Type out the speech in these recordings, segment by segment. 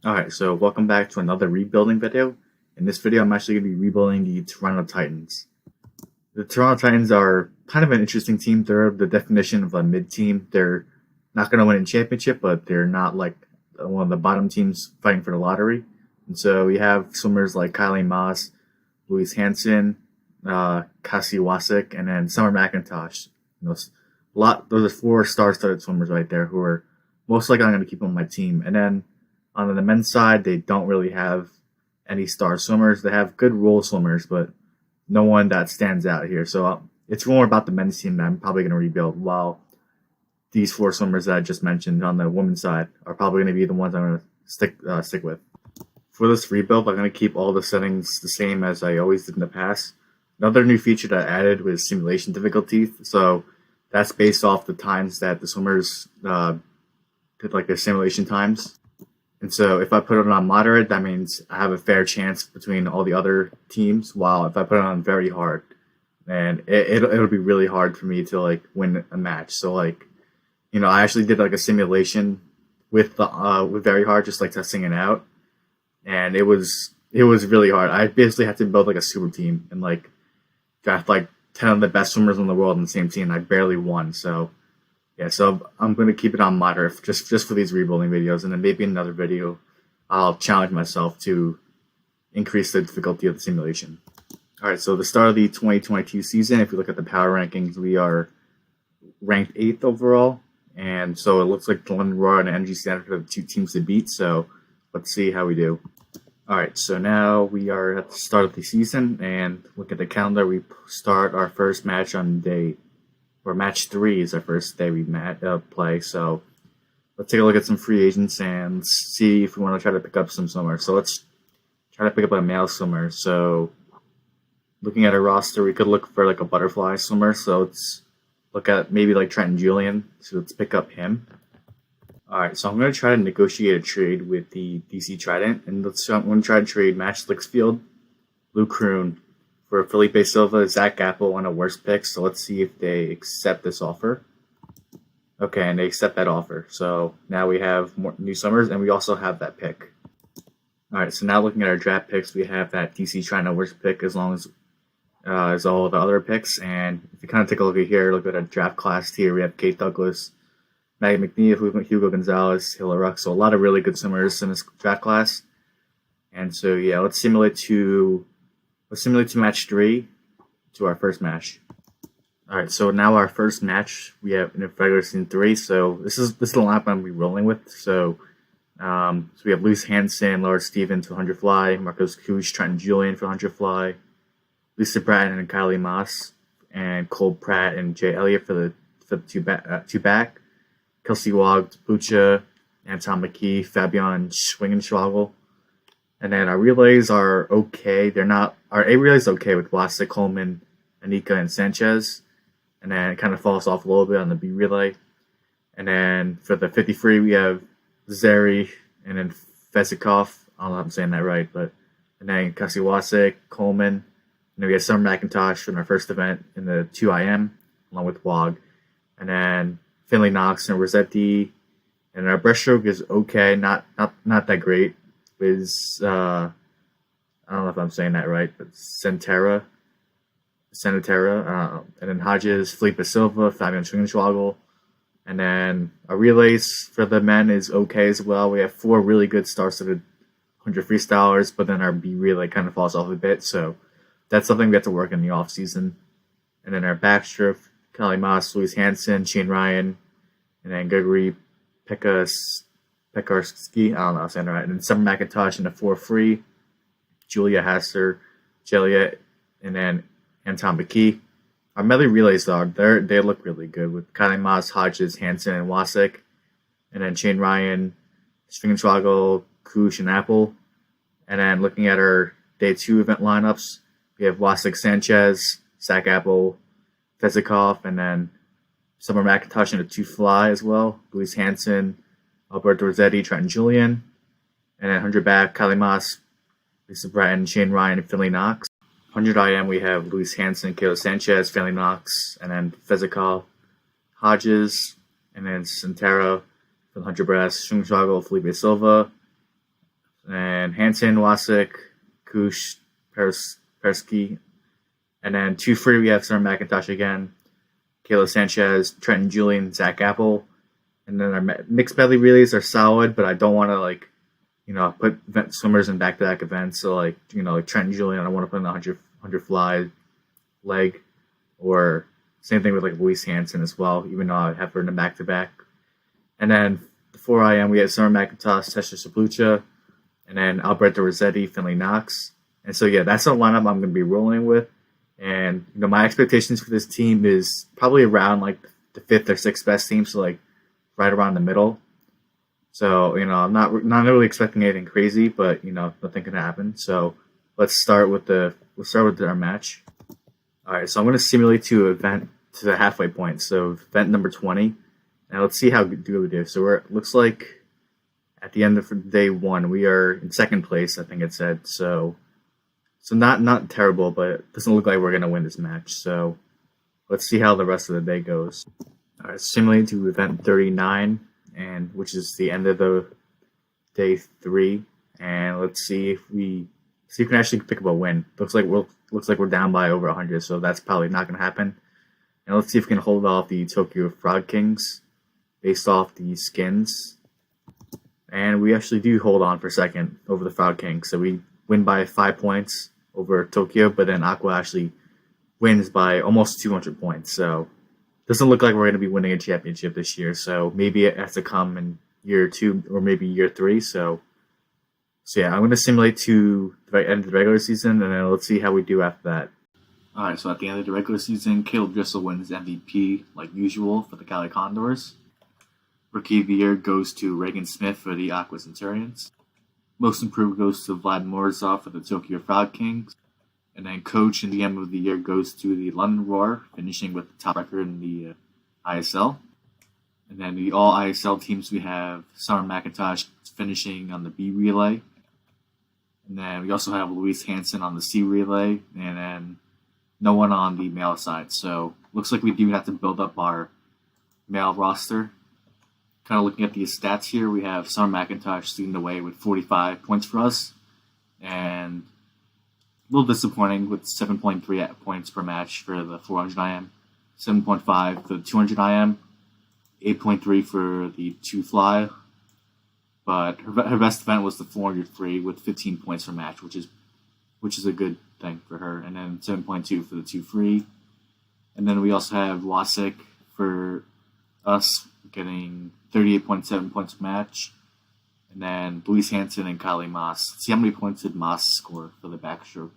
Alright, so welcome back to another rebuilding video. In this video, I'm actually going to be rebuilding the Toronto Titans. The Toronto Titans are kind of an interesting team. They're the definition of a mid-team. They're not going to win a championship, but they're not like one of the bottom teams fighting for the lottery. And so we have swimmers like Kylie Masse, Louise Hansson, Kylie Masse, and then Summer McIntosh. Those are four star-studded swimmers right there who are most likely I'm going to keep on my team. And then on the men's side, they don't really have any star swimmers. They have good role swimmers, but no one that stands out here. So it's more about the men's team that I'm probably going to rebuild, while these four swimmers that I just mentioned on the women's side are probably going to be the ones I'm going to stick with. For this rebuild, I'm going to keep all the settings the same as I always did in the past. Another new feature that I added was simulation difficulty. So that's based off the times that the swimmers did, like their simulation times. And so if I put it on moderate, that means I have a fair chance between all the other teams. While if I put it on very hard, then it'll be really hard for me to like win a match. So like, I actually did like a simulation with very hard, just like testing it out, and it was really hard. I basically had to build like a super team and like draft like 10 of the best swimmers in the world in the same team. I barely won. So yeah, so I'm going to keep it on moderate just for these rebuilding videos, and then maybe in another video I'll challenge myself to increase the difficulty of the simulation. Alright, so the start of the 2022 season, if you look at the power rankings, we are ranked 8th overall, and so it looks like the London Roar and Energy Standard are the two teams to beat, so let's see how we do. Alright, so now we are at the start of the season, and look at the calendar, we start our first match on match 3 is our first day we play. So let's take a look at some free agents and see if we want to try to pick up some swimmers. So let's try to pick up a male swimmer. So looking at our roster, we could look for like a butterfly swimmer. So let's look at maybe like Trenton Julian. So let's pick up him. Alright, so I'm going to try to negotiate a trade with the DC Trident. And I'm going to try to trade Matt Slicksfield, Luke Kroon, for Felipe Silva, Zach Apple, and a worst pick. So let's see if they accept this offer. Okay, and they accept that offer. So now we have more new summers, and we also have that pick. Alright, so now looking at our draft picks, we have that DC trying to worst pick as long as all the other picks. And if you kind of take a look at here, look at our draft class here. We have Kate Douglas, Maggie McNeil, Hugo Gonzalez, Hilla Ruck. So a lot of really good swimmers in this draft class. And so yeah, let's simulate to match 3 to our first match. Alright, so now our first match we have in the regular season 3. So this is the lineup I'm gonna be rolling with. So we have Louise Hansson, Laura Stevens for 100 fly, Marcos Kuch, Trenton Julian for 100 fly, Lisa Bratton and Kylie Masse, and Cole Pratt and Jay Elliott for the two back, Kelsey Wog, Bucha, Anton McKee, Fabian Schwingenschwagel. And then our relays are okay. Our A relay is okay with Vlasic, Coleman, Anika, and Sanchez. And then it kind of falls off a little bit on the B relay. And then for the 53, we have Zeri and then Fesikov. I don't know if I'm saying that right, and then Kasiwase, Coleman. And then we have Summer McIntosh from our first event in the 2IM, along with Wog. And then Finley Knox and Razzetti. And our breaststroke is okay, not that great. Is I don't know if I'm saying that right, but Senatera, and then Hodges, Felipe Silva, Fabian Schwingenschwagel, and then our relays for the men is okay as well. We have 4 really good star-studded 100 freestylers, but then our B relay kind of falls off a bit, so that's something we have to work in the off season. And then our backstroke, Kylie Masse, Louise Hansson, Shane Ryan, and then Gregory Pekarski, I don't know, I'm saying it right. And then Summer McIntosh in the 4 free, Julia Hasser, Jeliet, and then Anton McKee. Our medley relays, though, they look really good with Kylie Masse, Hodges, Hansen, and Wasik. And then Shane Ryan, Schwingenschwagel, Kuch, and Apple. And then looking at our day 2 event lineups, we have Wasik, Sanchez, Zach Apple, Fesikov, and then Summer McIntosh in the 2 fly as well, Louise Hansson, Alberto Razzetti, Trenton Julian, and then 100 back, Kylie Masse, Lisa Bratton, Shane Ryan, and Finley Knox. 100 IM, we have Louise Hansson, Kayla Sanchez, Finley Knox, and then Fesikov, Hodges, and then Santera for the 100 brass, Schwingenschwagel, Felipe Silva, and Hansson, Wasik, Kush, Persky. And then 2 free, we have Summer McIntosh again, Kayla Sanchez, Trenton Julian, Zach Apple. And then our mixed medley relays are solid, but I don't want to put swimmers in back-to-back events. So like Trenton Julian, I don't want to put in the 100 fly leg, or same thing with like Louise Hansson as well, even though I have her in the back-to-back. And then the 4 IM, we have Summer McIntosh, Tesha Sablucha, and then Alberto Razzetti, Finley Knox. And so yeah, that's the lineup I'm going to be rolling with. And my expectations for this team is probably around like the 5th or 6th best team, so like right around the middle. So I'm not really expecting anything crazy, but nothing can happen. So let's start with our match. All right, so I'm going to simulate to event to the halfway point. So event number 20, and let's see how good we do. So looks like at the end of day 1, we are in 2nd place, I think it said. So not terrible, but it doesn't look like we're going to win this match. So let's see how the rest of the day goes. All right, simulate to event 39, and which is the end of the day 3, and let's see if we can actually pick up a win. Looks like we're down by over 100, so that's probably not going to happen. And let's see if we can hold off the Tokyo Frog Kings based off the skins. And we actually do hold on for 2nd over the Frog Kings, so we win by 5 points over Tokyo, but then Aqua actually wins by almost 200 points. So doesn't look like we're going to be winning a championship this year. So maybe it has to come in year 2 or maybe year 3. So yeah, I'm going to simulate to the end of the regular season, and then let's see how we do after that. All right, so at the end of the regular season, Caleb Driscoll wins MVP like usual for the Cali Condors. Rookie of the year goes to Reagan Smith for the Aqua Centurions. Most improved goes to Vlad Morozov for the Tokyo Frog Kings. And then coach in the end of the year goes to the London Roar, finishing with the top record in the ISL. And then the all ISL teams, we have Summer McIntosh finishing on the B relay. And then we also have Louise Hansson on the C relay, and then no one on the male side. So looks like we do have to build up our male roster. Kind of looking at the stats here, we have Summer McIntosh leading the way with 45 points for us, and a little disappointing with 7.3 points per match for the 400 IM, 7.5 for the 200 IM, 8.3 for the 2 fly. But her best event was the 400 free with 15 points per match, which is a good thing for her. And then 7.2 for the 2 free. And then we also have Wasik for us getting 38.7 points per match. And then Louise Hansson and Kylie Masse. Let's see how many points did Masse score for the backstroke.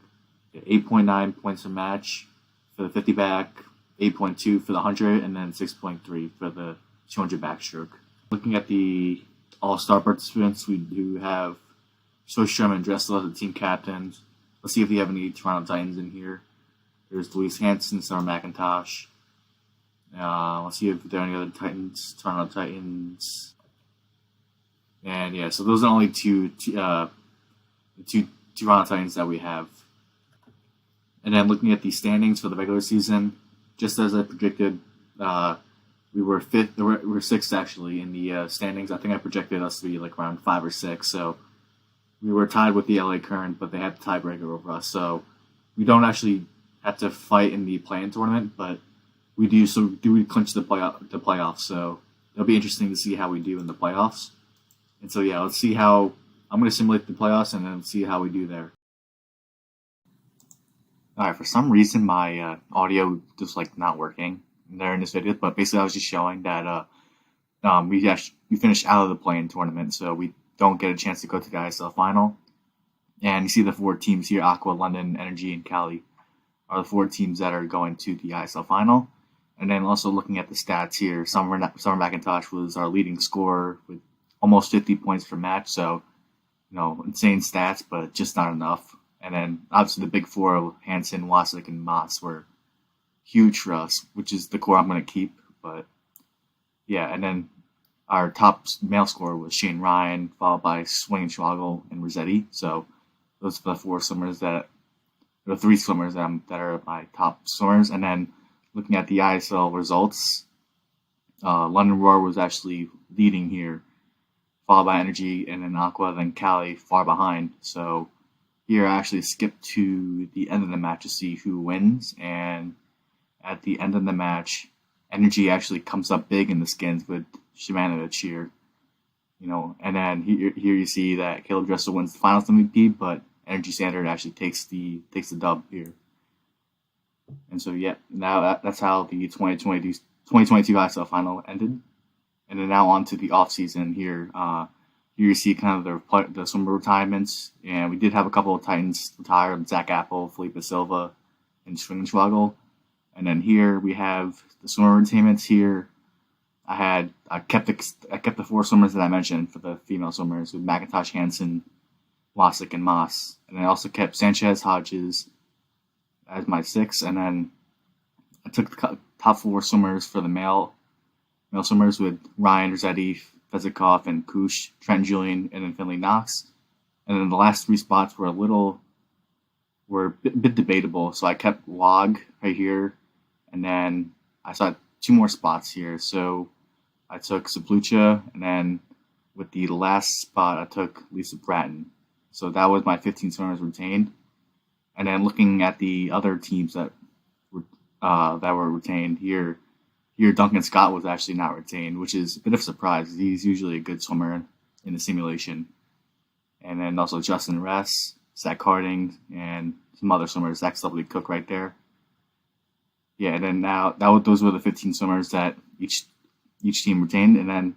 8.9 points per match for the 50 back, 8.2 for the 100, and then 6.3 for the 200 backstroke. Looking at the all-star participants, we do have Sostrom and Dressel as the team captains. Let's see if we have any Toronto Titans in here. There's Louise Hansson, Summer McIntosh. Let's see if there are any other Toronto Titans. And yeah, so those are only two Toronto Titans that we have. And then looking at the standings for the regular season, just as I predicted, we were 5th. We were 6th actually in the standings. I think I projected us to be like around 5 or 6. So we were tied with the LA Current, but they had the tiebreaker over us. So we don't actually have to fight in the play-in tournament, but we do. So we clinch the playoffs? So it'll be interesting to see how we do in the playoffs. And so yeah, let's see how I'm going to simulate the playoffs and then see how we do there. All right, for some reason my audio just like not working there in this video, but basically I was just showing that we finished out of the play-in tournament, so we don't get a chance to go to the ISL final. And you see the 4 teams here: Aqua, London, Energy, and Cali are the 4 teams that are going to the ISL final. And then also looking at the stats here, Summer McIntosh was our leading scorer with almost 50 points per match, so insane stats, but just not enough. And then obviously the big 4 of Hansson, Wasik, and Masse were huge for us, which is the core I'm going to keep. But yeah, and then our top male scorer was Shane Ryan, followed by Swing and Schwagel and Razzetti. So those are the 4 swimmers the 3 swimmers that are my top swimmers. And then looking at the ISL results, London Roar was actually leading here followed by Energy, and then Aqua, then Kylie far behind. So here I actually skipped to the end of the match to see who wins, and at the end of the match, Energy actually comes up big in the skins with Shimano cheer. And then here you see that Caleb Dressel wins the Finals MVP, but Energy Standard actually takes the dub here. And so now that's how the 2022 ISL final ended. And then now on to the off season here. Here you see kind of the swimmer retirements, and we did have a couple of Titans retire: Zach Apple, Felipe Silva, and Schwingenschwagel. And then here we have the swimmer retirements here. I kept the 4 swimmers that I mentioned for the female swimmers with McIntosh, Hansson, Wasik, and Masse. And I also kept Sanchez, Hodges as my 6. And then I took the top 4 swimmers for the male swimmers with Ryan, Razzetti, Fezikov, and Kush, Trent Julian, and then Finley Knox. And then the last 3 spots were a bit debatable. So I kept Log right here, and then I saw 2 more spots here. So I took Sablucha, and then with the last spot, I took Lisa Bratton. So that was my 15 swimmers retained. And then looking at the other teams that were retained here, Duncan Scott was actually not retained, which is a bit of a surprise. He's usually a good swimmer in the simulation. And then also Justin Ress, Zach Harding, and some other swimmers. Zach W. Cook right there. Yeah, and then those were the 15 swimmers that each team retained. And then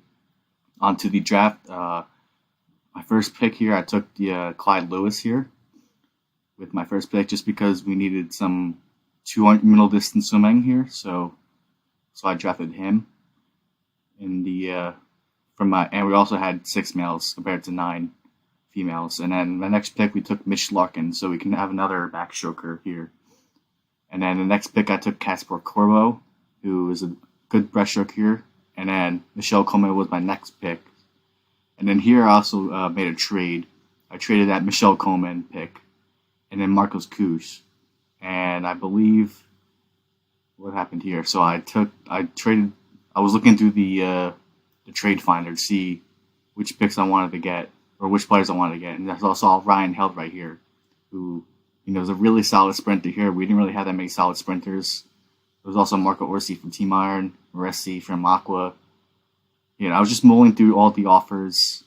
onto the draft. My first pick here, I took the Clyde Lewis here with my first pick, just because we needed some 200 middle distance swimming here. So I drafted him and we also had 6 males compared to 9 females. And then my next pick, we took Mitch Larkin, so we can have another backstroker here. And then the next pick, I took Kasper Corbo, who is a good breaststroke here. And then Michelle Coleman was my next pick. And then here I also made a trade. I traded that Michelle Coleman pick, and then Marcos Kush. And I believe what happened here. So I was looking through the trade finder to see which picks I wanted to get, or which players I wanted to get. And I saw Ryan Held right here, who is a really solid sprinter here. We didn't really have that many solid sprinters. There was also Marco Orsi from Team Iron, Maressi from Aqua. I was just mulling through all the offers.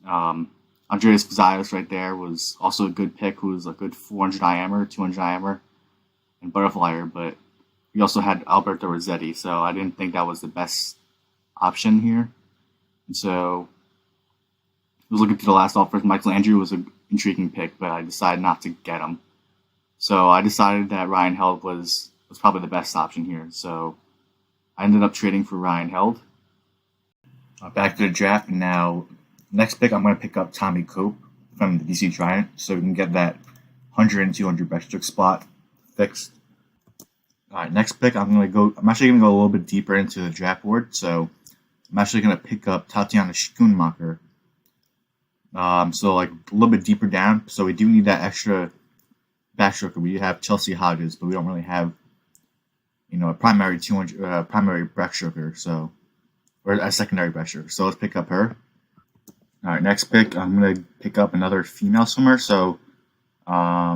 Andreas Vazaios right there was also a good pick, who was a good 400 IMer, 200 IMer, and butterflyer. But we also had Alberto Razzetti, so I didn't think that was the best option here. And so I was looking through the last offers. Michael Andrew was an intriguing pick, but I decided not to get him. So I decided that Ryan Held was probably the best option here. So I ended up trading for Ryan Held. Back to the draft, and now next pick, I'm going to pick up Tommy Cope from the DC Giant, so we can get that 100 and 200 breaststroke spot fixed. All right, next pick, I'm actually going to go a little bit deeper into the draft board, so I'm actually going to pick up Tatiana Schoonmacher. So like a little bit deeper down, so we do need that extra backstroker. We have Chelsea Hodges, but we don't really have, a primary 200 primary breaststroker, or a secondary breaststroker. So let's pick up her. All right, next pick, I'm going to pick up another female swimmer. So I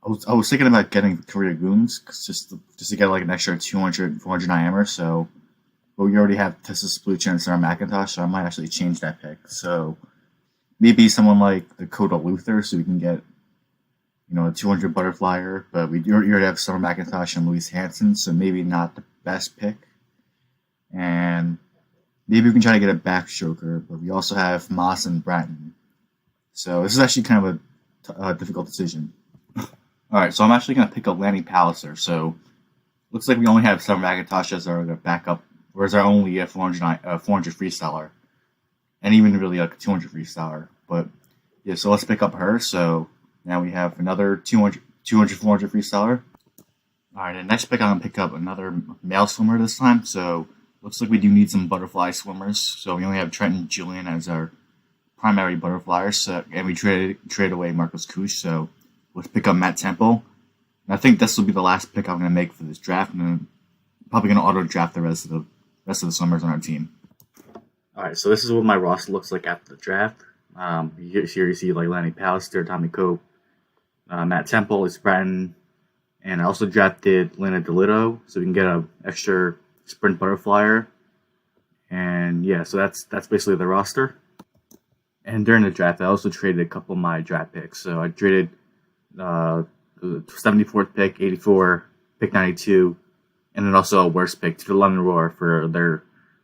was thinking about getting Victoria Goons just to get like an extra 200, 400 IMer. But we already have Tessa Splucha and Summer McIntosh, so I might actually change that pick. So maybe someone like Dakota Luther, so we can get, a 200 butterflyer. But we already have Summer McIntosh and Louise Hansson, so maybe not the best pick. And maybe we can try to get a backstroker, but we also have Masse and Bratton. So this is actually kind of a difficult decision. All right, so I'm actually going to pick up Lanny Palliser. So looks like we only have Summer McIntosh as our backup, or as our only 400 freestyler, and even really like a 200 freestyler. But yeah, so let's pick up her. So now we have another 200, 400 freestyler. All right, and next pick, I'm going to pick up another male swimmer this time. So looks like we do need some butterfly swimmers. So we only have Trenton Julian as our primary butterflyers. So, and we traded away Marcos Kush. So let's pick up Matt Temple. And I think this will be the last pick I'm going to make for this draft. And then probably going to auto draft the rest of the swimmers on our team. All right, so this is what my roster looks like after the draft. Here you see like Lanny Pallister, Tommy Cope, Matt Temple, is Bratton, and I also drafted Lena DeLitto, so we can get a extra sprint butterflyer. And yeah, so that's basically the roster. And during the draft, I also traded a couple of my draft picks. So I traded the 74th pick, 84, pick 92, and then also a worst pick to the London Roar for their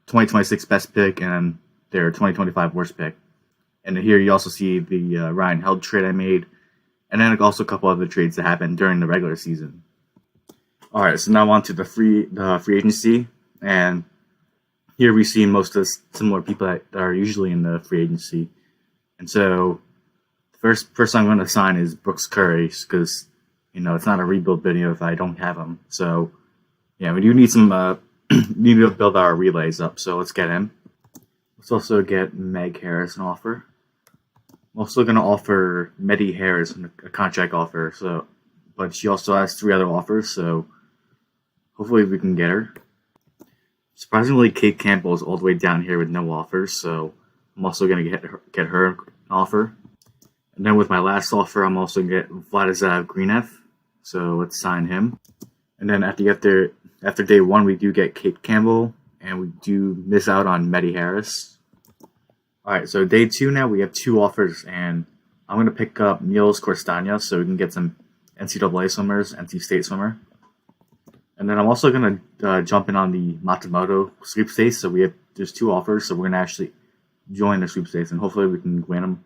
2026 best pick and their 2025 worst pick. And here you also see the Ryan Held trade I made, and then also a couple other trades that happened during the regular season. All right, so now on to the free agency, and here we see most of the similar people that are usually in the free agency. And so the first I'm going to sign is Brooks Curry, because it's not a rebuild video if I don't have him. So yeah, we do need some need to build our relays up. So let's get him. Let's also get Meg Harris an offer. I'm also going to offer Meddy Harris a contract offer. But she also has 3 other offers. So hopefully we can get her. Surprisingly, Kate Campbell is all the way down here with no offers, so I'm also going to get her an offer. And then with my last offer, I'm also going to get Vladislav Grinev, so let's sign him. And then after day 1, we do get Kate Campbell, and we do miss out on Meddy Harris. All right, so day 2 now, we have 2 offers, and I'm going to pick up Niels Korstania so we can get some NCAA swimmers, NC State swimmer. And then I'm also going to jump in on the Matsumoto sweepstakes. So there's 2 offers, so we're going to actually join the sweepstakes, and hopefully we can win them.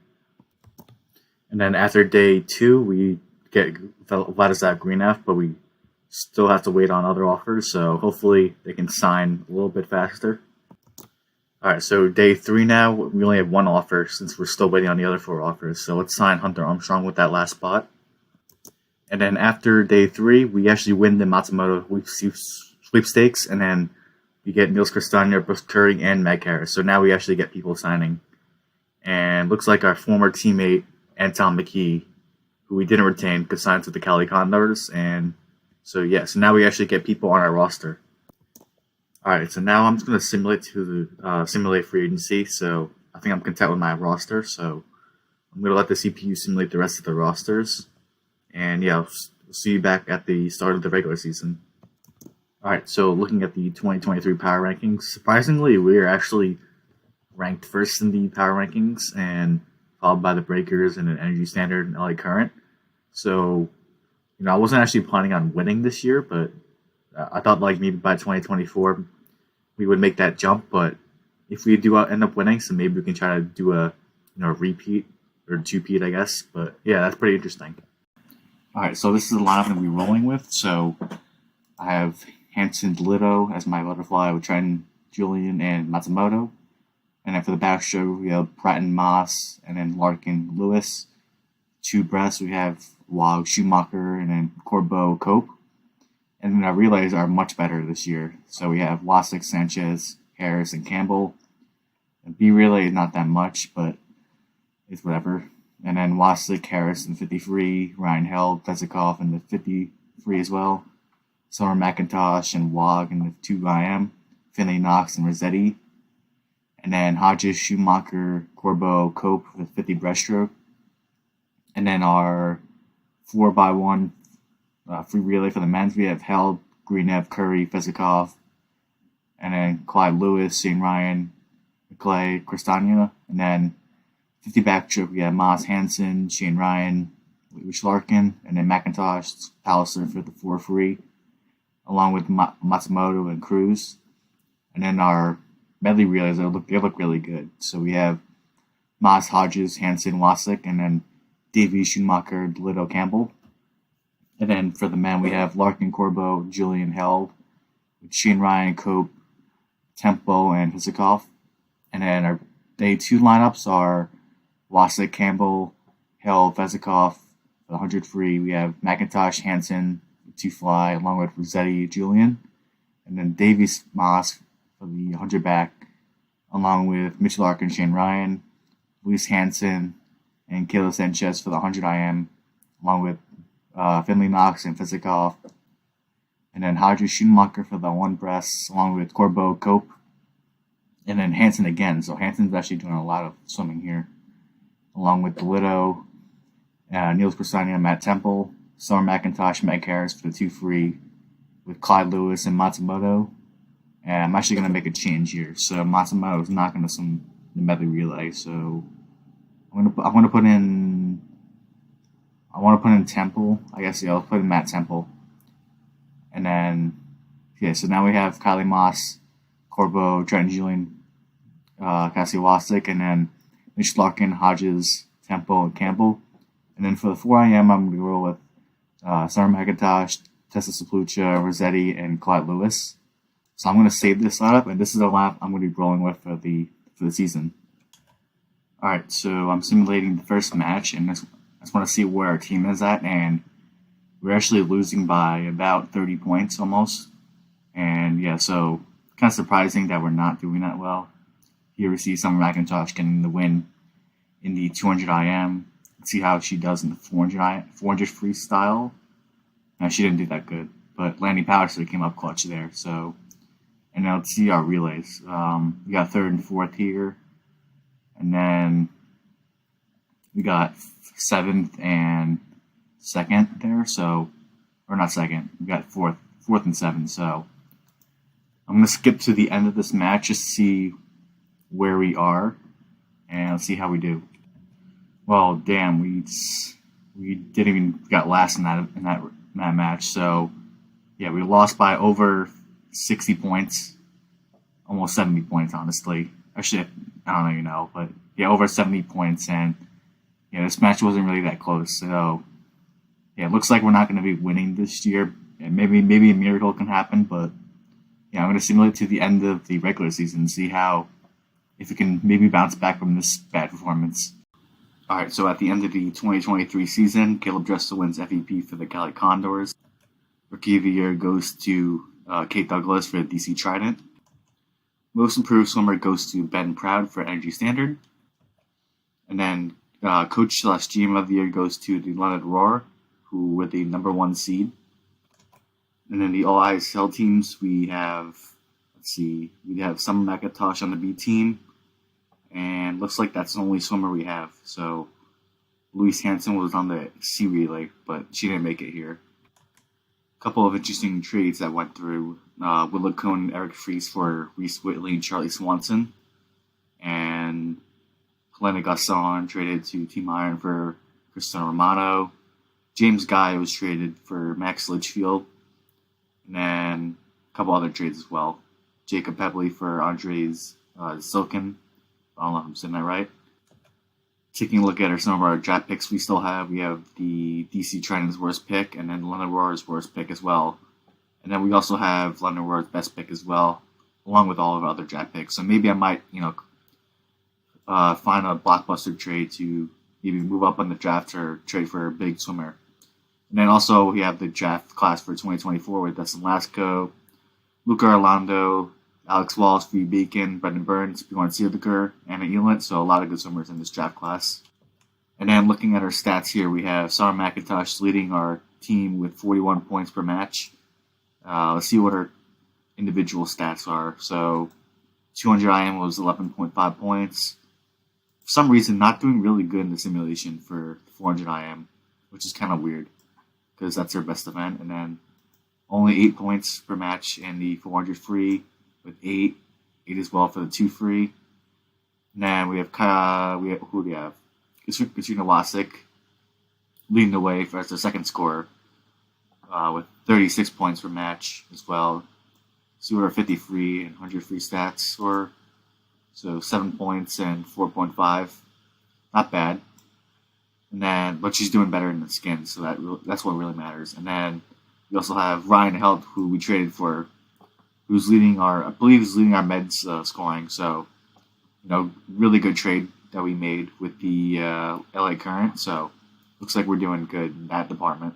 And then after day 2, we get Vladislav Grinev, but we still have to wait on other offers, so hopefully they can sign a little bit faster. All right, so day 3 now, we only have 1 offer since we're still waiting on the other 4 offers. So let's sign Hunter Armstrong with that last spot. And then after day 3, we actually win the Matsumoto sweepstakes, and then we get Niels Korstania, Brooks Curry, and Meg Harris. So now we actually get people signing. And looks like our former teammate, Anton McKee, who we didn't retain, could sign to the Cali Condors. And so now we actually get people on our roster. All right, so now I'm just going to simulate free agency. So I think I'm content with my roster. So I'm going to let the CPU simulate the rest of the rosters. And yeah, we'll see you back at the start of the regular season. All right, so looking at the 2023 power rankings, surprisingly, we're actually ranked first in the power rankings, and followed by the Breakers and an Energy Standard and LA Current. So, I wasn't actually planning on winning this year, but I thought like maybe by 2024 we would make that jump. But if we do end up winning, so maybe we can try to do a repeat or two-peat, I guess. But yeah, that's pretty interesting. All right, so this is the lineup I'm going to be rolling with. So I have Hansson DeLitto as my butterfly with Trenton, Julian, and Matsumoto. And then for the backstroke, we have Bratton, Masse, and then Larkin, Lewis. 2 breaths, we have Wog, Schumacher, and then Corbeau, Cope. And then our relays are much better this year. So we have Wasik, Sanchez, Harris, and Campbell. And B relay is not that much, but it's whatever. And then Wasik, Harris in 53, Ryan Held, Pesikov in the 53 as well. Summer McIntosh and Wog in the 2 IM, Finley, Knox, and Razzetti. And then Hodges, Schumacher, Corbeau, Cope with 50 breaststroke. And then our 4x1 free relay for the men's, we have Held, Grinev, Curry, Pesikov, and then Clyde Lewis, Shane Ryan, McClay, Kristania. And then 50 backstroke, we have Louise Hansson, Shane Ryan, Louise Larkin, and then McIntosh, Palliser for the 4 free, along with Matsumoto and Cruz. And then our medley relays, they look really good. So we have Masse, Hodges, Hansson, Wasik, and then Davey, Schumacher, DeLitto, Campbell. And then for the men, we have Larkin, Corbeau, Julian, Held, with Shane Ryan, Cope, Tempo, and Pesikov. And then our day 2 lineups are Wasik, Campbell, Held, Pesikov. For the 100 free, we have McIntosh, Hansson, 2 fly, along with Razzetti, Julian. And then Davies, Masse for the 100 back, along with Mitch Larkin, Shane Ryan, Louise Hansson, and Kayla Sanchez for the 100 IM, along with Finley, Knox, and Pesikov. And then Hodges, Schumacher for the 1 breast, along with Corbeau, Cope. and then Hansson again. So Hansson's actually doing a lot of swimming here, along with the Widow, Niels Persania, Matt Temple, Summer McIntosh, Meg Harris for the 2 free, with Clyde Lewis and Matsumoto. And I'm actually going to make a change here. So Matsumoto is not going to swim the medley relay. So I want to put in Temple. I guess I'll put in Matt Temple. And then so now we have Kylie Masse, Corbo, Trenton Julian, Cassie Wasik, and then Mitch Larkin, Hodges, Temple, and Campbell. And then for the 4IM, I'm going to roll with Summer McIntosh, Tessa Saplucha, Razzetti, and Clyde Lewis. So I'm going to save this setup, and this is the lap I'm going to be rolling with for the season. All right, so I'm simulating the first match, and I just want to see where our team is at, and we're actually losing by about 30 points almost. And yeah, so kind of surprising that we're not doing that well. Here we see Summer McIntosh getting the win in the 200 IM. Let's see how she does in the 400 freestyle. Now, she didn't do that good, but Lanny Patterson came up clutch there. So, and now let's see our relays. We got 3rd and 4th here, and then we got 7th and 2nd there. So, or not 2nd. We got 4th and 7th. So, I'm gonna skip to the end of this match just to see where we are, and let's see how we do. Well, damn, we didn't even got last in that match. So yeah, we lost by over 60 points, almost 70 points, honestly. Actually, I don't even know, but yeah, over 70 points, and yeah, this match wasn't really that close. So yeah, it looks like we're not going to be winning this year. And maybe a miracle can happen, but yeah, I'm going to simulate to the end of the regular season and see if we can maybe bounce back from this bad performance. All right, so at the end of the 2023 season, Caleb Dressel wins FEP for the Cali Condors. Rookie of the Year goes to Kate Douglas for the DC Trident. Most Improved Swimmer goes to Ben Proud for Energy Standard. And then Coach/GM of the Year goes to the London Roar, who were the number 1 seed. And then the All ISL teams, we have Summer McIntosh on the B team. And looks like that's the only swimmer we have. So Louise Hansson was on the C relay, but she didn't make it here. A couple of interesting trades that went through. Willow Cohn and Eric Fries for Reese Whitley and Charlie Swanson. And Helena Gasson traded to Team Iron for Cristiano Romano. James Guy was traded for Max Litchfield. And then a couple other trades as well. Jacob Pebley for Andres Silken. I don't know if I'm saying that right. Taking a look at some of our draft picks we still have. We have the DC Trident's worst pick, and then London Roar's worst pick as well. And then we also have London Roar's best pick as well, along with all of our other draft picks. So maybe I might, find a blockbuster trade to maybe move up on the draft or trade for a big swimmer. And then also we have the draft class for 2024 with Dustin Lasco, Luca Orlando, Alex Wallace, Free Beacon, Brendan Burns, Bjorn Seeldiker, Anna Elent. So a lot of good swimmers in this draft class. And then looking at our stats here, we have Summer McIntosh leading our team with 41 points per match. Let's see what our individual stats are. So 200 IM was 11.5 points. For some reason, not doing really good in the simulation for 400 IM, which is kind of weird because that's our best event. And then only 8 points per match in the 400 free, with 8 as well for the 2 free. And then we have who do we have? Katrina Wasik leading the way as the second scorer with 36 points per match as well. See what our 50 free and 100 free stats were. So 7 points and 4.5, not bad. And then, but she's doing better in the skin, so that's what really matters. And then we also have Ryan Held, who we traded for, who's leading our meds scoring. So, really good trade that we made with the LA Current. So, looks like we're doing good in that department.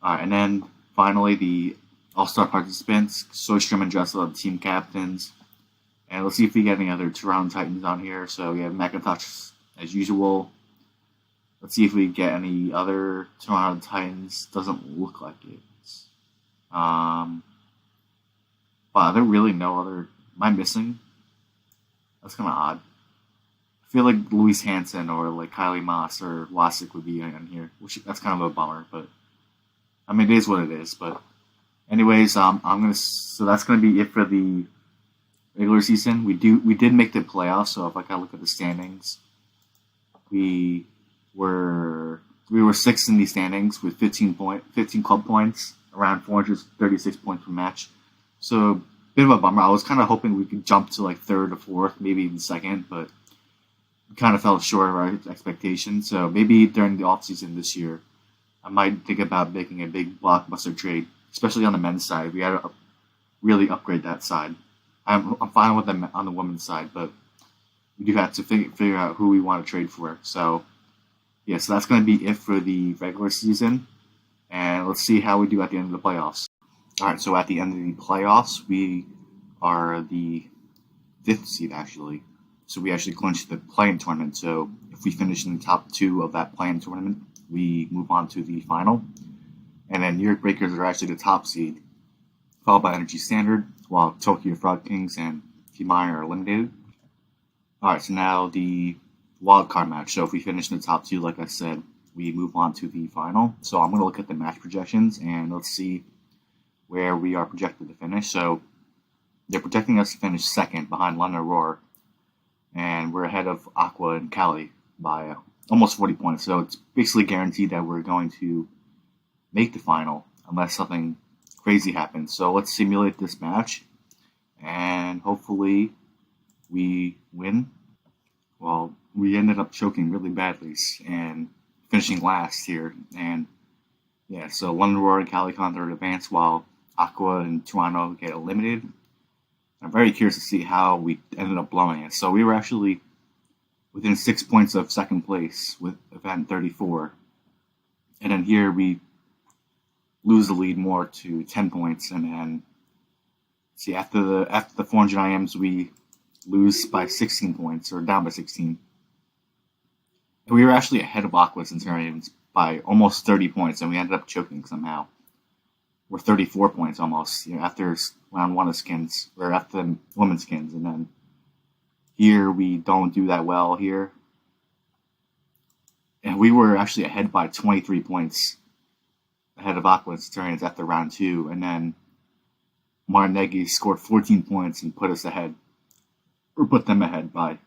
All right, and then finally the All-Star participants, Sojstrom and Dressel are the team captains. And let's see if we get any other Toronto Titans on here. So we have McIntosh as usual. Let's see if we get any other Toronto Titans. Doesn't look like it. Wow, there really no other. Am I missing? That's kind of odd. I feel like Louise Hansson or like Kylie Masse or Wasik would be on here, which that's kind of a bummer. But I mean, it is what it is. But anyways, so that's gonna be it for the regular season. We did make the playoffs. So if I look at the standings, we were sixth in the standings with 15 club points, around 436 points per match. So bit of a bummer. I was kind of hoping we could jump to like third or fourth, maybe even second, but we kind of fell short of our expectations. So maybe during the offseason this year, I might think about making a big blockbuster trade, especially on the men's side. We had to really upgrade that side. I'm fine with them on the women's side, but we do have to figure out who we want to trade for. So yeah, so that's going to be it for the regular season, and let's see how we do at the end of the playoffs. All right, so at the end of the playoffs, we are the 5th seed, actually. So we actually clinched the play-in tournament. So if we finish in the top 2 of that play-in tournament, we move on to the final. And then New York Breakers are actually the top seed, followed by Energy Standard, while Tokyo Frog Kings and Kimai are eliminated. All right, so now the wild card match. So if we finish in the top 2, like I said, we move on to the final. So I'm going to look at the match projections, and let's see where we are projected to finish. So they're projecting us to finish second behind London Roar, and we're ahead of Aqua and Cali by almost 40 points. So it's basically guaranteed that we're going to make the final unless something crazy happens. So let's simulate this match, and hopefully we win. Well, we ended up choking really badly and finishing last here. And yeah, so London Roar and Cali Condor advance while Aqua and Toronto get eliminated. I'm very curious to see how we ended up blowing it. So we were actually within 6 points of second place with event 34. And then here we lose the lead more to 10 points. And then, see, after the 400 IMs, we lose by 16 points, or down by 16. And we were actually ahead of Aqua Centurions by almost 30 points, and we ended up choking somehow. We're 34 points almost, after round 1 of skins, or after the women's skins, and then here we don't do that well here. And we were actually ahead by 23 points, ahead of Aqua Centurions after round 2, and then Martineggi scored 14 points and put them ahead by a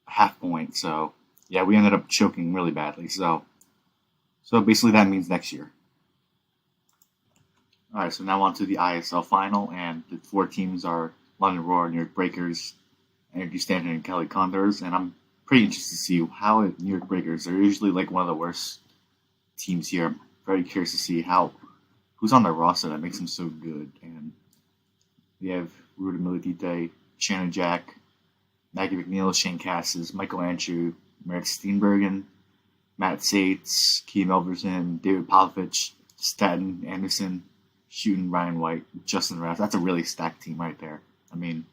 half point. So yeah, we ended up choking really badly. So basically that means next year. All right, so now on to the ISL final, and the 4 teams are London Roar, New York Breakers, Energy Standard, and Cali Condors. And I'm pretty interested to see how New York Breakers are usually like one of the worst teams here. I'm very curious to see who's on their roster that makes them so good. And we have Ruta Militite, Shannon Jack, Maggie McNeil, Shane Cassis, Michael Andrew, Meredith Steenbergen, Matt Sates, Keem Elverson, David Pavlovich, Staten Anderson, Shooting Ryan White, Justin Rath. That's a really stacked team right there. I mean,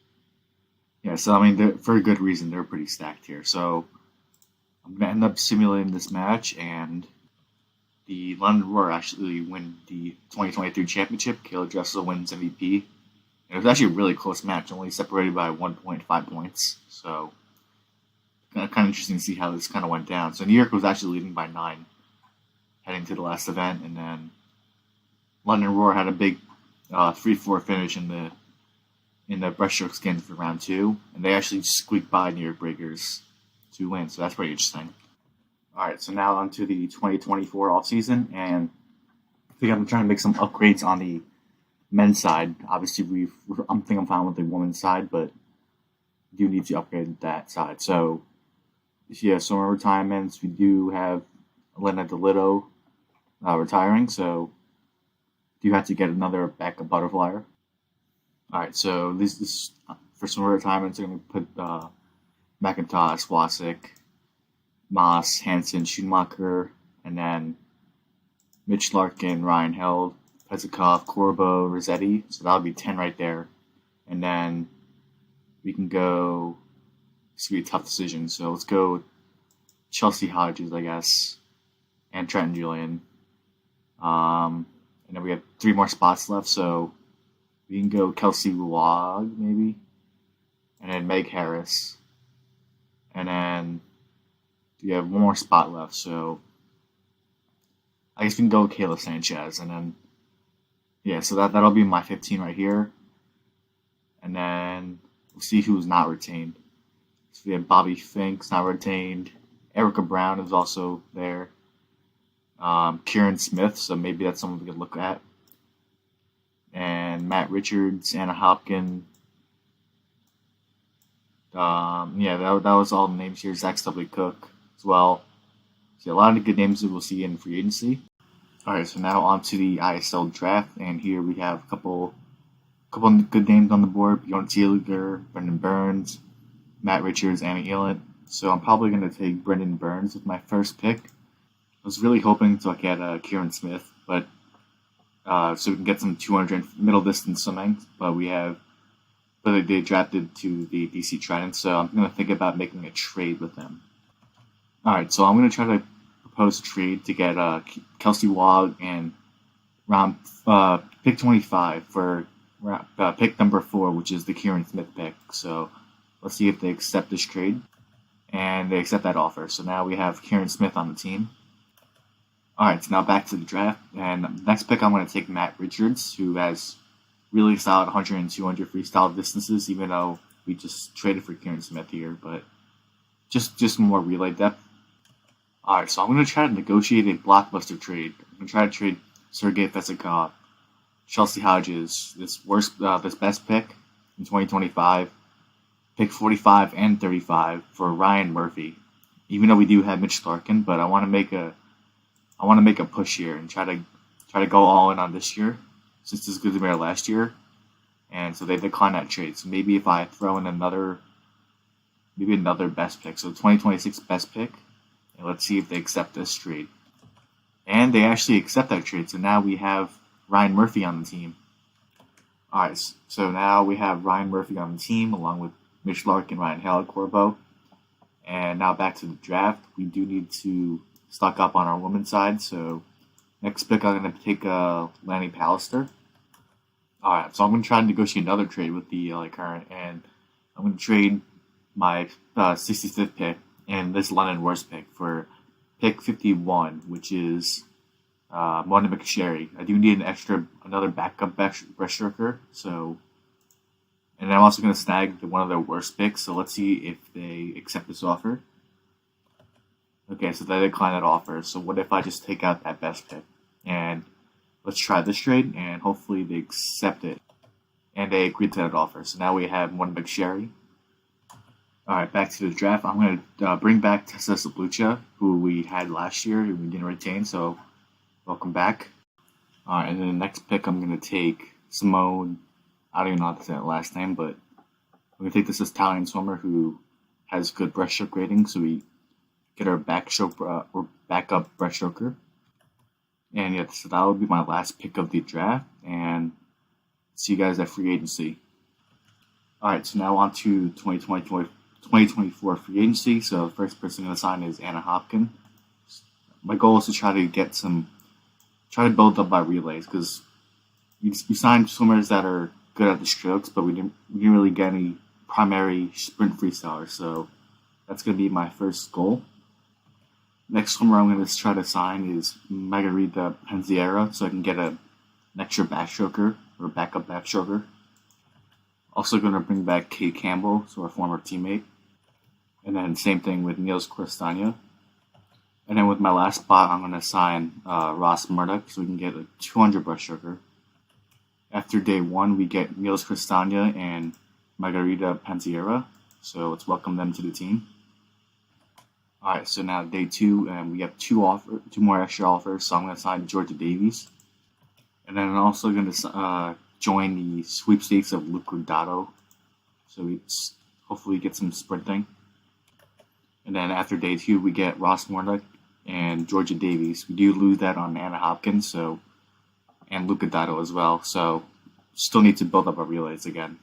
yeah, so for a good reason, they're pretty stacked here. So I'm going to end up simulating this match, and the London Roar actually win the 2023 championship. Kayla Dressel wins MVP. It was actually a really close match, only separated by 1.5 points. So, kind of interesting to see how this kind of went down. So, New York was actually leading by 9 heading to the last event, and then London Roar had a big 3-4 finish in the breaststroke skins for round 2, and they actually squeaked by New York Breakers to win. So that's pretty interesting. All right, so now on to the 2024 offseason, and I think I'm trying to make some upgrades on the men's side. Obviously, I'm fine with the women's side, but we do need to upgrade that side. So, yeah, summer retirements. We do have Elena DeLitto retiring, so do have to get another backup butterflyer. All right, so this for summer retirements, I'm going to put McIntosh, Wasik, Masse, Hansson, Schumacher, and then Mitch Larkin, Ryan Held, Pezikov, Corbo, Razzetti. So that'll be 10 right there. And then we can go. It's going to be a tough decision. So let's go Chelsea Hodges, I guess, and Trenton Julian. And then we have 3 more spots left. So we can go Kelsey Wag, maybe. and then Meg Harris, and then you have one more spot left. So I guess we can go with Kayla Sanchez, and then yeah, so that'll be my 15 right here, and then we'll see who's not retained. So we have Bobby Fink's not retained. Erica Brown is also there. Kieran Smith, so maybe that's someone we could look at. And Matt Richards, Anna Hopkins. Yeah, that was all the names here. Zach Stubbley Cook as well. So a lot of good names that we'll see in free agency. All right, so now on to the ISL draft, and here we have a couple good names on the board: Bjorn Seeliger, Brendan Burns, Matt Richards, Anna Elant. So I'm probably going to take Brendan Burns with my first pick. I was really hoping to get Kieran Smith, but so we can get some 200 middle distance swimming. But they drafted to the DC Trident, so I'm going to think about making a trade with them. All right, so I'm going to try to propose a trade to get Kelsey Wog and round pick 25 for pick number 4, which is the Kieran Smith pick. So let's see if they accept this trade, and they accept that offer. So now we have Kieran Smith on the team. All right, so now back to the draft, and next pick I'm going to take Matt Richards, who has really solid 100 and 200 freestyle distances, even though we just traded for Kieran Smith here, but just more relay depth. All right, so I'm going to try to negotiate a blockbuster trade. I'm going to try to trade Sergey Vesikov, Chelsea Hodges, this best pick in 2025, pick 45 and 35 for Ryan Murphy. Even though we do have Mitch Larkin, but I want to make a push here and try to go all in on this year, since this is good to our last year, and so they declined that trade. So maybe if I throw in another best pick, so 2026 best pick, and let's see if they accept this trade. And they actually accept that trade. So now we have Ryan Murphy on the team. All right, so now we have Ryan Murphy on the team along with Mitch Larkin, Ryan Hale-Corbo. And now back to the draft. We do need to stock up on our women's side. So next pick, I'm going to take Lanny Pallister. All right, so I'm going to try to negotiate another trade with the LA Current, and I'm going to trade my 65th pick and this London Worst pick for pick 51, which is Mona McSherry. I do need another backup breaststroker, so, and I'm also going to snag one of their worst picks. So let's see if they accept this offer. Okay, so they decline that offer. So what if I just take out that best pick? And let's try this trade, and hopefully they accept it. And they agree to that offer. So now we have one McSherry. All right, back to the draft. I'm going to bring back Tessa Sablucha, who we had last year and we didn't retain. So welcome back. All right, and then the next pick, I'm going to take Simone. I don't even know how to say that last name, but I'm going to take this Italian swimmer who has good breaststroke rating. So we get our backup breaststroker. And yeah, so that would be my last pick of the draft. And see you guys at free agency. All right, so now on to 2024 free agency. So the first person I'm going to sign is Anna Hopkins. My goal is to try to build up my relays, because we signed swimmers that are good at the strokes, but we didn't really get any primary sprint freestylers. So that's going to be my first goal. Next swimmer I'm going to try to sign is Margarita Penziera, so I can get an extra backstroker or backup backstroker. Also going to bring back Kate Campbell, so our former teammate. And then same thing with Niels Cristania. And then with my last spot, I'm going to sign Ross Murdoch, so we can get a 200 breaststroker. After day 1, we get Niels Cristania and Margarita Penziera, so let's welcome them to the team. All right, so now day 2, and we have two more extra offers. So I'm going to sign Georgia Davies, and then I'm also going to join the sweepstakes of Luke Gradato, so we hopefully get some sprinting. And then after day 2, we get Ross Murdoch and Georgia Davies. We do lose that on Anna Hopkins, and Luke Gradato as well. So still need to build up our relays again.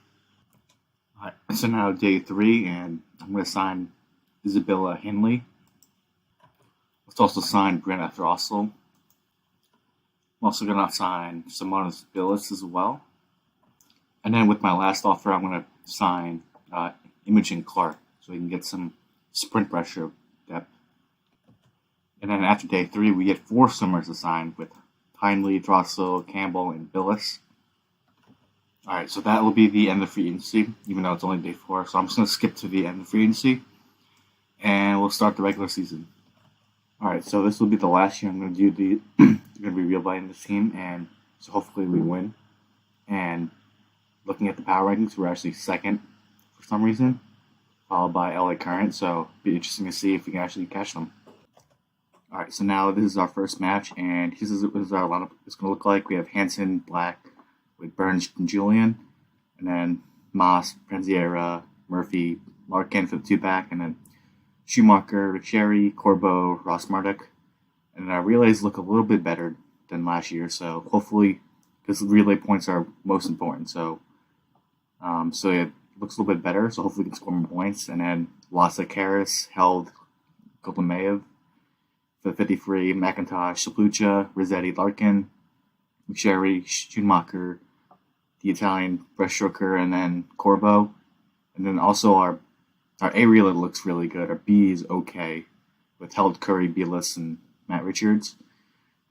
All right, so now day 3, and I'm going to sign Isabella Henley. Let's also sign Brenna Throssell. I'm also going to sign Simona Billis as well. And then with my last offer, I'm going to sign Imogen Clark, so we can get some sprint pressure depth. And then after day 3, we get 4 swimmers assigned with Hindley, Drossel, Campbell, and Billis. Alright, so that will be the end of free agency, even though it's only day 4. So I'm just going to skip to the end of free agency, and we'll start the regular season. Alright, so this will be the last year I'm going to do going to be reevaluating this team, and so hopefully we win. And looking at the power rankings, we're actually second for some reason, followed by LA Current, so it'll be interesting to see if we can actually catch them. Alright, so now this is our first match, and this is our lineup it's going to look like. We have Hansson, Black, with Burns and Julian, and then Masse, Prenziera, Murphy, Larkin for the 2-back, and then Schumacher, Richieri, Corbo, Ross Murdoch. And our relays look a little bit better than last year, so hopefully, because relay points are most important, so it looks a little bit better, so hopefully we can score more points. And then Lassa Karras held Koplemayev for the 53, McIntosh, Saplucha, Razzetti, Larkin, Richieri, Schumacher, the Italian breaststroker, and then Corbo. And then also our A relay looks really good. Our B is okay with Held, Curry, Bielis, and Matt Richards.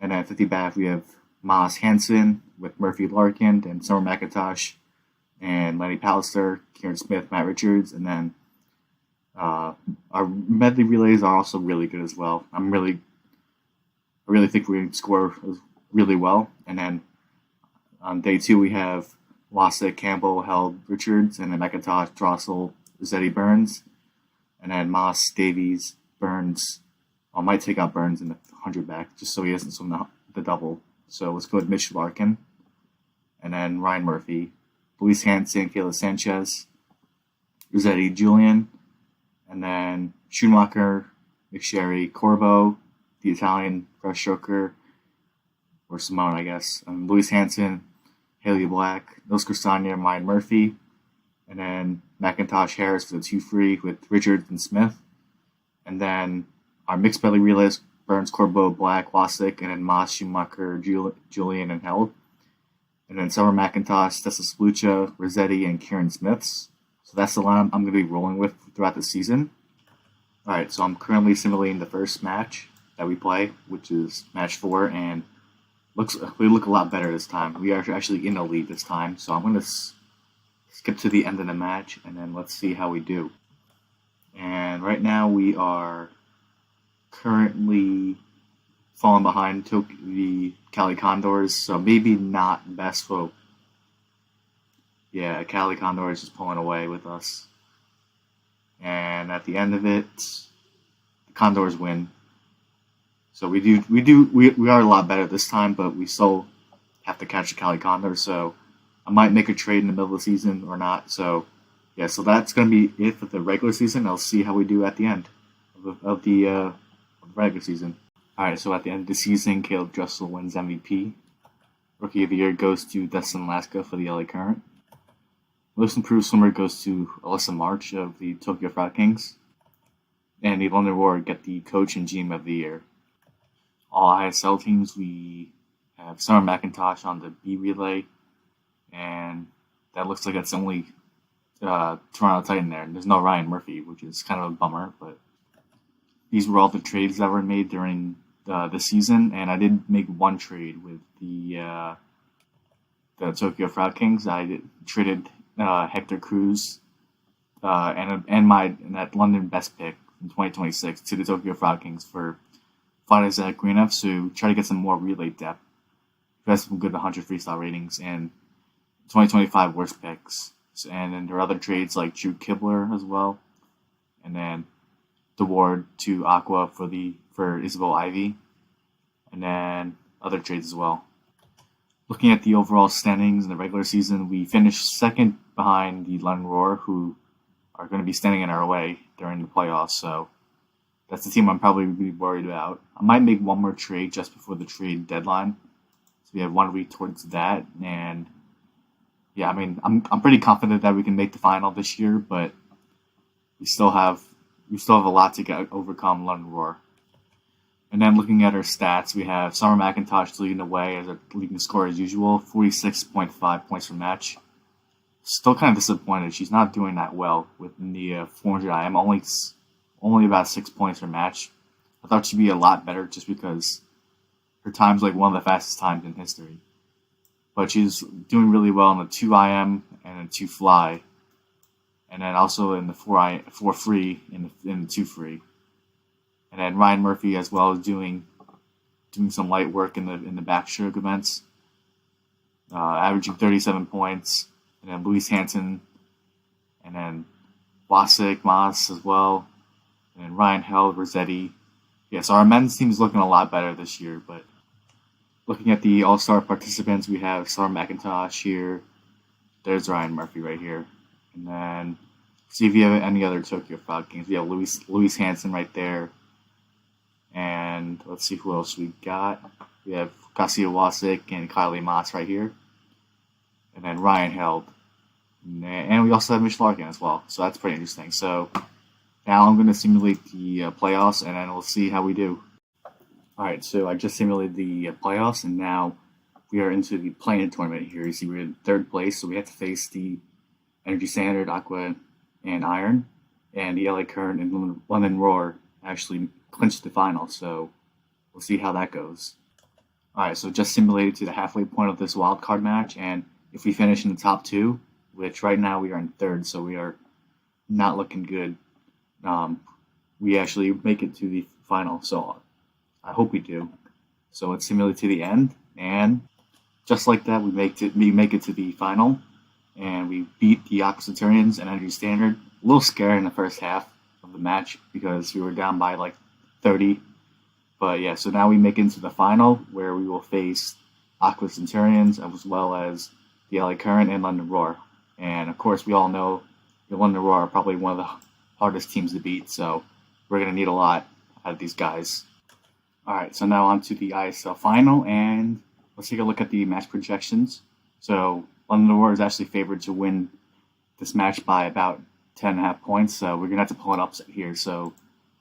And then 50 back we have Masse, Hansson with Murphy, Larkin, and Summer McIntosh, and Lenny Pallister, Kieran Smith, Matt Richards. And then our medley relays are also really good as well. I really think we can score really well. And then on day 2 we have Lassa, Campbell, Held, Richards, and then McIntosh, Drossel, Razzetti, Burns, and then Masse, Davies, Burns. I might take out Burns in the 100 back just so he doesn't swim the double. So let's go with Mitch Larkin, and then Ryan Murphy, Louise Hansson, Kayla Sanchez, Razzetti, Julian, and then Schumacher, McSherry, Corbo, the Italian breaststroker, or Simone, I guess, and Louise Hansson, Haley Black, Nils Castagna, Ryan Murphy, and then McIntosh, Harris for the 2 free with Richards and Smith. And then our mixed medley relays, Burns, Corbo, Black, Losick, and then Masse, Schumacher, Julian, and Held. And then Summer McIntosh, Tessa Splucha, Razzetti, and Kieran Smiths. So that's the line I'm going to be rolling with throughout the season. Alright, so I'm currently simulating the first match that we play, which is match 4, and we look a lot better this time. We are actually in a lead this time, so I'm going to skip to the end of the match, and then let's see how we do. And right now we are currently falling behind the Cali Condors, so maybe not best hope. Yeah, Cali Condors is pulling away with us. And at the end of it, the Condors win. So we are a lot better this time, but we still have to catch the Cali Condors. So I might make a trade in the middle of the season or not. So yeah, so that's going to be it for the regular season. I'll see how we do at the end of the regular season. All right, so at the end of the season, Caleb Dressel wins MVP. Rookie of the Year goes to Dustin Laska for the LA Current. Most Improved Swimmer goes to Alyssa March of the Tokyo Frog Kings. And the London Roar get the Coach and GM of the Year. All ISL teams, we have Summer McIntosh on the B relay, and that looks like it's only Toronto Titan there. There's no Ryan Murphy, which is kind of a bummer, but these were all the trades that were made during the season, and I did make one trade with the Tokyo Frog Kings. I traded Hector Cruz and that London Best pick in 2026 to the Tokyo Frog Kings for Zach Greenup to try to get some more relay depth. Who has some good 100 freestyle ratings and 2025 worst picks. And then there are other trades like Drew Kibler as well, and then DeWard to Aqua for Isabel Ivy, and then other trades as well. Looking at the overall standings in the regular season, we finished second behind the London Roar, who are going to be standing in our way during the playoffs. So that's the team I'm probably really worried about. I might make one more trade just before the trade deadline. So we have 1 week towards that. And yeah, I mean, I'm pretty confident that we can make the final this year, but we still have a lot to overcome London Roar. And then looking at our stats, we have Summer McIntosh leading the way as a leading scorer as usual, 46.5 points per match. still kind of disappointed. She's not doing that well within the 400 IM. Only about 6 points per match. I thought she'd be a lot better just because her time's like one of the fastest times in history. But she's doing really well in the 2 IM and the 2 fly, and then also in the 4 free in the 2 free. And then Ryan Murphy as well is doing some light work in the backstroke events, averaging 37 points. And then Louise Hansson, and then Kylie Masse as well, and then Ryan Held, Razzetti. Yeah, so our men's team is looking a lot better this year. But looking at the All-Star participants, we have Summer McIntosh here. There's Ryan Murphy right here. And then see if you have any other Tokyo Cloud Kings. We have Louise Hansson right there. And let's see who else we got. We have Kylie and Kylie Masse right here. And then Ryan Held. And we also have Mitch Larkin as well. So that's pretty interesting. So now I'm going to simulate the playoffs, and then we'll see how we do. Alright, so I just simulated the playoffs, and now we are into the play-in tournament here. You see we're in 3rd place, so we have to face the Energy Standard, Aqua, and Iron. And the LA Current and London Roar actually clinched the final, so we'll see how that goes. Alright, so just simulated to the halfway point of this wildcard match, and if we finish in the top 2, which right now we are in 3rd, so we are not looking good, we actually make it to the final, so I hope we do. So let's simulate to the end, and just like that, we make it to the final, and we beat the Aqua Centurions and Energy Standard. A little scary in the first half of the match because we were down by like 30. But yeah, so now we make it into the final where we will face Aqua Centurions as well as the LA Current and London Roar. And of course, we all know the London Roar are probably one of the hardest teams to beat, so we're going to need a lot out of these guys. Alright, so now on to the ISL final, and let's take a look at the match projections. So London Roar is actually favored to win this match by about 10.5 points, so we're going to have to pull an upset here. So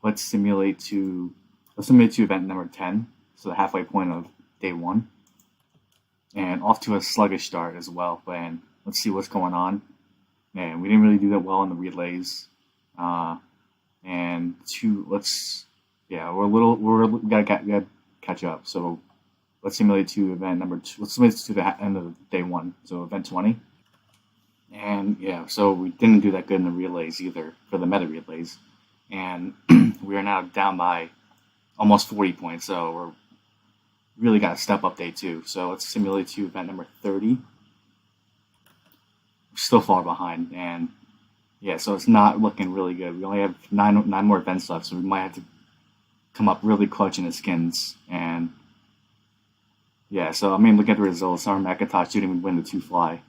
let's simulate to event number 10, so the halfway point of day 1. And off to a sluggish start as well, and let's see what's going on. And we didn't really do that well in the relays. We gotta catch up. So let's simulate to event number 2. Let's simulate to the end of day 1, so event 20. And yeah, so we didn't do that good in the relays either, for the meta relays. And we are now down by almost 40 points, so we're really got to step up day 2. So let's simulate to event number 30. We're still far behind, and yeah, so it's not looking really good. We only have nine more events left, so we might have to come up really clutch in the skins. And yeah, so I mean, look at the results. Summer McIntosh didn't even win the 2 fly.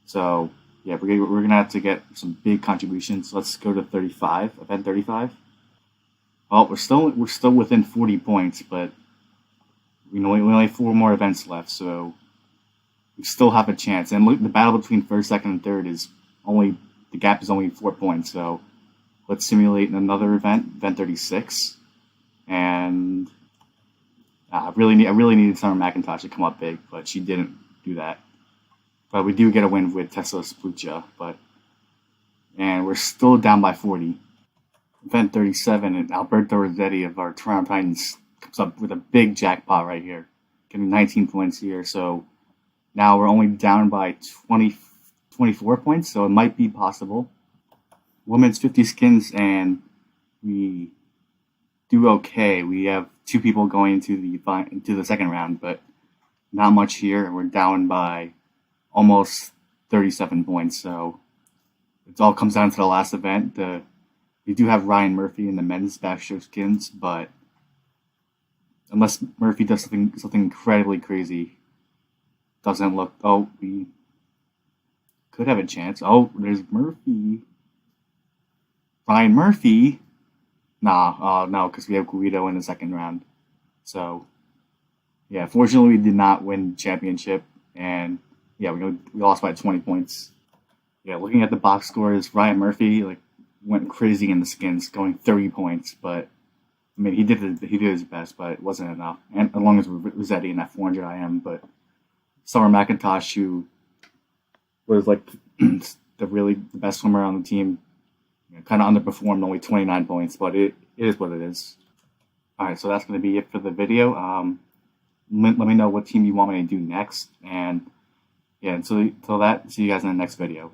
So yeah, we're gonna have to get some big contributions. Let's go to 35, event 35. Well, we're still within 40 points, but we only have 4 more events left, so we still have a chance. And look, the battle between 1st, 2nd, and 3rd the gap is only 4 points. So let's simulate another event 36. And I really needed Summer McIntosh to come up big, but she didn't do that. But we do get a win with Tesla Splucha, and we're still down by 40. Event 37, and Alberto Razzetti of our Toronto Titans comes up with a big jackpot right here, getting 19 points here. So now we're only down by 24 points, so it might be possible. Women's 50 skins, and we do okay. We have 2 people going into the second round, but not much here. We're down by almost 37 points, so it all comes down to the last event. We do have Ryan Murphy in the men's backstroke skins, but unless Murphy does something incredibly crazy, doesn't look. Oh, we could have a chance. Oh, there's Murphy. Ryan Murphy. No, because we have Guido in the second round. So, yeah, fortunately we did not win the championship, and yeah, we lost by 20 points. Yeah, looking at the box scores, Ryan Murphy went crazy in the skins, going 30 points. But I mean, he did his best, but it wasn't enough. And along with Razzetti in that 400 IM, but Summer McIntosh, who was like the best swimmer on the team. Kind of underperformed, only 29 points, but it is what it is. All right, so that's going to be it for the video. Let me know what team you want me to do next, and yeah, until that, see you guys in the next video.